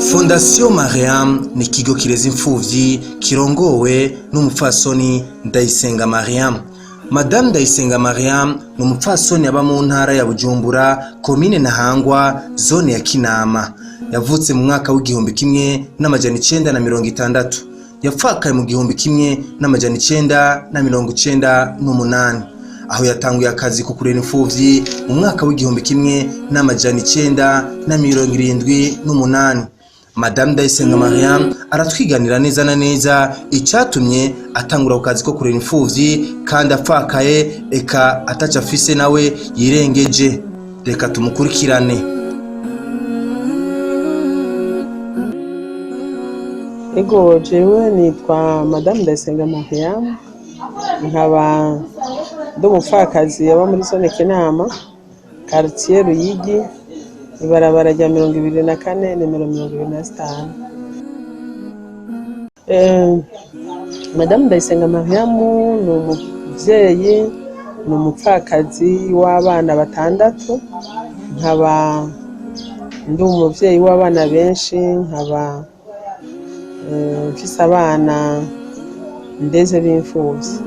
Fondation Mariam ni ikigo kireza imfuvyi kirongowe n'umupfasoni Ndayisenga Mariam. Madame Ndayisenga Mariam ni umupfasoni aba mu ntara ya Bujumbura, komine Ntahangwa, zone ya Kinama. Yavutse mu mwaka w'igihumbi kimwe n'amajana 960. Yapfakaye mu gihumbi kimwe n'amajana 998. Aho yatanguye akazi ko kurera imfuvyi mu mwaka w'igihumbi kimwe n'amajana 978. Madame Ndayisenga Mariam aratwiganira neza na neza icyatumye atangura akazi ko kurera imfuvyi kandi apfakaye eka ataca afise nawe yirengeje. Reka tumukurikirane. Ego jewe nitwa Madame Ndayisenga Mariam, nkaba ndi umupfakazi yaba muri zone Kinama, quartier Ruyigi, ibarabara rya 24 nimero 25. Madame Ndayisenga Mariam ni umuvyeyi, ni umupfakazi w'abana 6, nkaba ndi umuvyeyi w'abana benshi, nkaba mfise abana ndeze b'imfuvyi.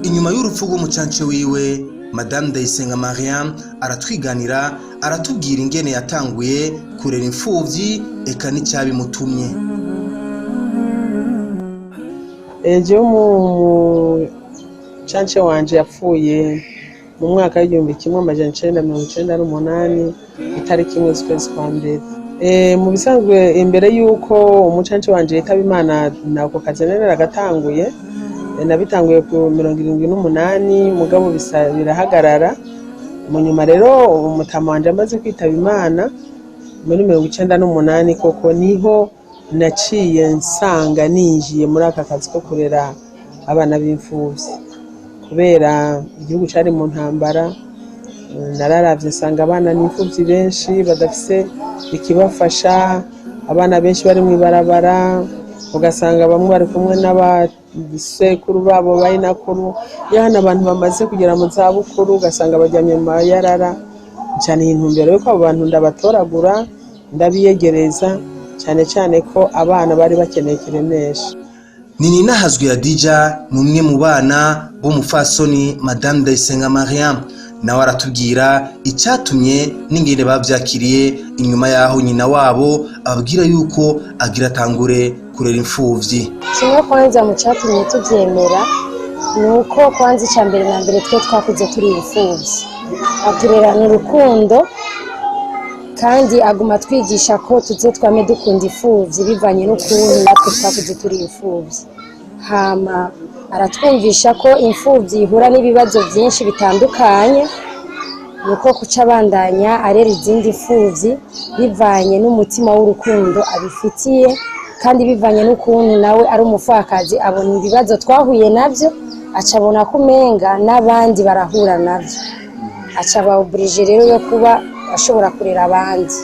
Inyuma y'urupfu rw'umucance wiwe, Madame Ndayisenga Mariam aratwiganira, aratubwira ingene yatanguye kurera imfuvyi eka n'icyabimutumye. Jewe umucance wanje yapfuye mu mwaka w'igihumbi kimwe amajana 998 itariki 1 z'ukwezi kwa mbere. Mu bisanzwe imbere yuko umucance wanje yitaba Imana, nako kazi nagatanguye, nabitanguye ku 78, mugabo birahagarara. Mu nyuma rero umutama wanje amaze kwitaba Imana muri 98, koko niho naciye nsanga ninjiye muri aka kazi ko kurera abana b'imfuvyi, kubera igihugu cari mu ntambara. Nararavye nsanga abana n'imfuvyi benshi badafise ikibafasha, abana benshi bari mu ibarabara, ugasanga bamwe bari kumwe n'abasekuru babo bayinakuru, yana abantu bamaze kugera mu za bukuru, ugasanga bajyamye mu mayarara. Cyane intumbero yuko abo bantu ndabatoragura, ndabiyegereza, cyane cyane ko abana bari bakeneye kiremesha. Nini Nahazwe Adija numwe mu bana b'umufasoni Madame Ndayisenga Mariam, nawe aratubwira icyatumye n'ingene bavyakiriye inyuma yaho nyina wabo ababwira yuko agira tangure kurera imfuvyi. Kimwe kwanza mu cyatumye tuvyemera nuko kwanza icambere na mbere twe twakuze turi imfuvyi, aturerana urukundo kandi aguma twigisha ko tuze twame dukunda imfuvyi bivanye n'ukuntu natwe twakuze turi imfuvyi. Hama aratwumvisha ko imfuvyi ihura n'ibibazo byinshi bitandukanye, nuko kuca bandanya arera izindi imfuvyi bivanye n'umutima w'urukundo abifitiye, kandi bivanye n'ukuntu nawe ari umufakazi abona ibibazo twahuye navyo, acabona kumenga n'abandi barahura navyo, acaba oblige rero yo kuba ashobora kurera abandi.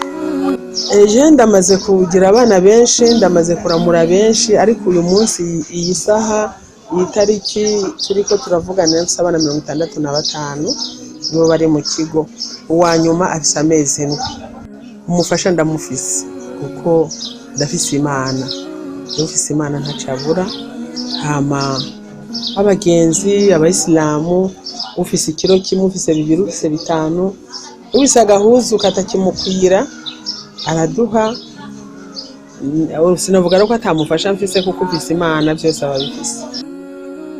Je ndamaze kugira abana benshi, ndamaze kuramura benshi, ariko uyu munsi iyi saha iyi tariki turiko turavugana n'abana 65 nibo bari mu kigo. Uwa nyuma afise amezi 7. Umufasha ndamufise kuko ndafise Imana, ndafise Imana ntacabura. Hama abagenzi abayisilamu, ufise ikiro kimwe, ufise 2, ufise 5, ufise agahuzu katakimukwira araduha. Sinavuga ko atamufasha mfise kuko ufise Imana byose ababifise.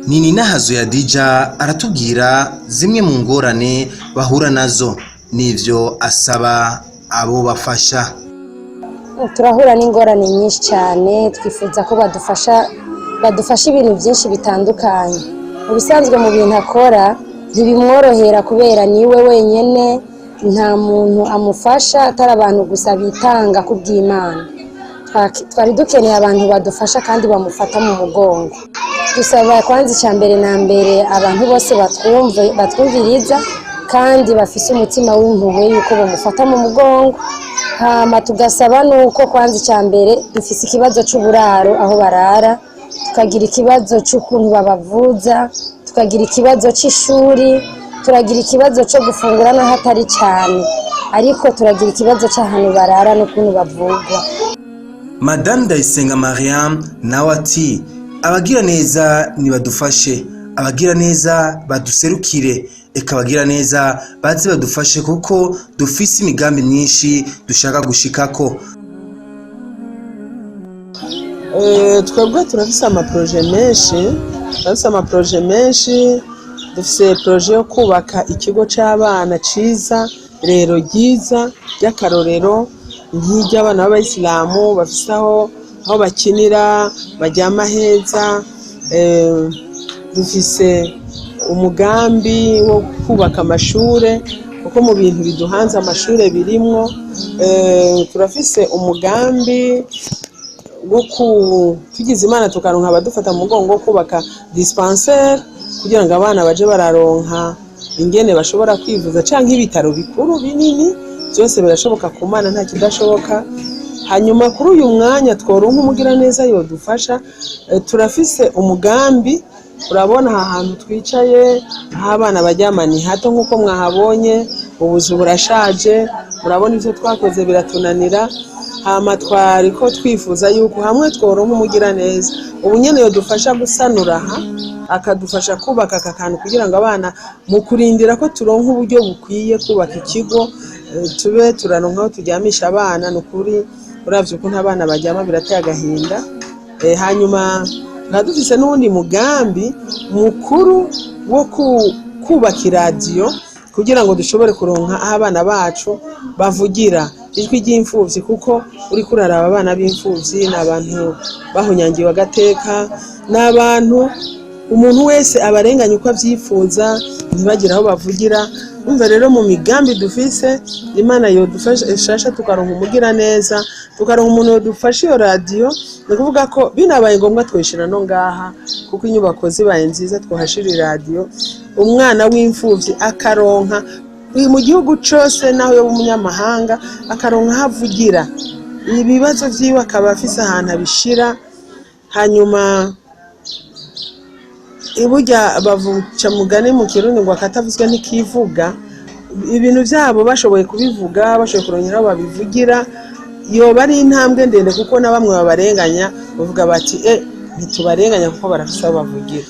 Nini Nahazwe Adija aratubwira zimwe mu ngorane bahura nazo n'ivyo asaba abo bafasha. Turahura n'ingorane nyinshi cyane, twifuza ko badufasha ibintu byinshi bitandukanye. Mu bisanzwe mu bintu akora ntibimworohera kubera niwe wenyene, nta muntu amufasha atari abantu gusa bitanga kubw'Imana. Twari dukeneye abantu badufasha kandi bamufata mu mugongo. Dusaba kwanza icambere na mbere abantu bose batwumviriza kandi bafise umutima w'impuhwe yuko bamufata mu mugongo. Hama tugasaba nuko kwanza icambere dufise ikibazo c'uburaro aho barara, tukagira ikibazo c'ukuntu babavuza, tukagira ikibazo c'ishuri, turagira ikibazo cyo gufungura naho atari cyane, ariko turagira ikibazo cy'ahantu barara n'ukuntu bavugwa. Madame Ndayisenga Mariam nawe ati abagira neza nibadufashe, abagira neza baduserukire, eka abagira neza bazi badufashe kuko dufise imigambi myinshi dushaka gushikako. Twebwe turafise amaproje menshi, dufise proje yo kubaka ikigo c'abana ciza rero ryiza ry'akarorero nk'iry'abana b'abayisilamu bafise aho bakinira baryama heza. Dufise umugambi wo kubaka amashure kuko mu bintu biduhanze amashure birimwo. Turafise umugambi wo tugize Imana tukaronka abadufata mu mugongo wo kubaka dispensaire kugira ngo abana baje bararonka ingene bashobora kwivuza canke ibitaro bikuru binini. Byose birashoboka ku Mana, nta kidashoboka. Hanyuma kuri uyu mwanya tworonka umugira neza yodufasha. Turafise umugambi, urabona aha hantu twicaye aho abana baryama ni hato nk'uko mwahabonye, ubuzu burashaje, murabona ivyo twakoze biratunanira. Hama twariko twifuza yuko hamwe tworonka umugira neza ubu nyene yodufasha gusanura aha, akadufasha kubaka aka kantu kugira ngo abana mu kurindira ko turonka uburyo bukwiye kubaka ikigo tube turaronka aho turyamisha abana. Nukuri uravye ukuntu abana baryama birateye agahinda. Hanyuma dufise n'ubundi mugambi mukuru wo kubaka iradiyo kugira ngo dushobore kuronka aho abana bacu bavugira ijwi ry'imfuvyi, kuko uriko uraraba abana b'imfuvyi ni abantu bahunyangiwe agateka, n'abantu umuntu wese abarenganya uko avyifuza ntibagire aho bavugira. Umva rero mu migambi dufise, Imana yodufasha tukaronka umugira neza, tukaronka umuntu yodufasha iyo radiyo. Ni kuvuga ko binabaye ngombwa twishira no ngaha, kuko inyubako zibaye nziza twohashira iradiyo, umwana w'imfuvyi akaronka mu gihugu cose naho yo umunyamahanga akaronka havugira ibibazo vyiwe, akaba afise ahantu abishira. Hanyuma iburya bavuca mugani mu Kirundi ngo akatavuzwe ntikivuga. Ibintu vyabo bashoboye kubivuga, bashoboye kurongera aho babivugira, yoba ari intambwe ndende, kuko na bamwe babarenganya bavuga bati ntitubarenganya kuko barafise aho bavugira.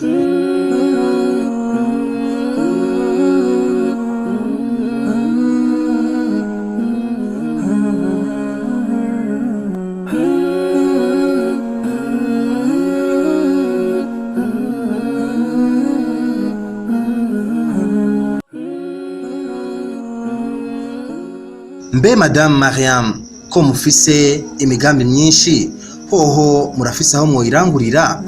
Mbe Madame Mariam, ko mufise imigambi myinshi, hoho murafise aho mwoyirangurira?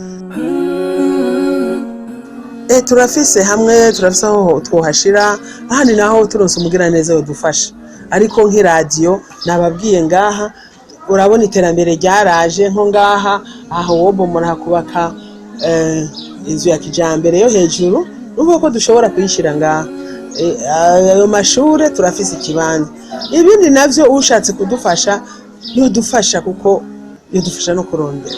Turafise hamwe, turafise aho twohashira, ahandi naho turonse umugira neza yodufasha. Ariko nk'iradiyo nababwiye ngaha, urabona iterambere ryaraje nko ngaha aho wobomora hakubaka inzu ya kijambere yo hejuru, numva ko dushobora kuyishira ngaha. Ayo mashure turafise ikibanza. Ibindi navyo ushatse kudufasha yodufasha, kuko yodufasha no kurondera.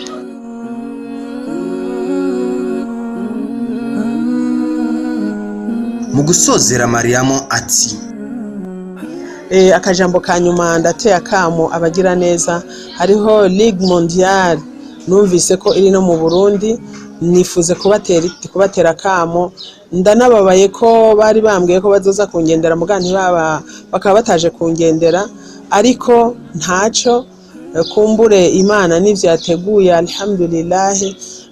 Mu gusozera Mariam ati akajambo ka nyuma ndateye akamo abagira neza. Hariho Ligue Mondiale numvise ko iri no mu Burundi, nifuze kubatera akamo. Ndanababaye ko bari bambwiye ko bazoza kungendera mugani bakaba bataje kungendera, ariko ntaco, kumbure Imana nivyo yateguye, alhamdulillah.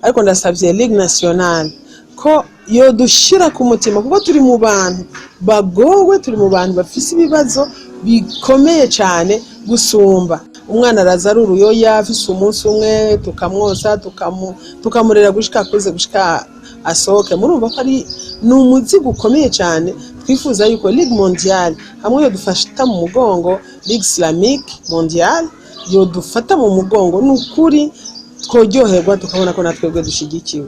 Ariko ndasavye Ligue Nationale ko yodushira ku mutima, kuko turi mu bantu bagowe, turi mu bantu bafise ibibazo bikomeye cyane gusumba. Umwana araza ari uruyoya afise umunsi umwe, tukamwosa tukamurera gushika kuze gushika asohoke. Murumva ko ari umuzigo ukomeye cyane. Twifuza yuko Ligue Mondiale hamwe yodufata mu mugongo, Ligue Islamique Mondiale yodufata mu mugongo, n'ukuri tworyoherwa tukabona ko natwebwe dushigikiwe.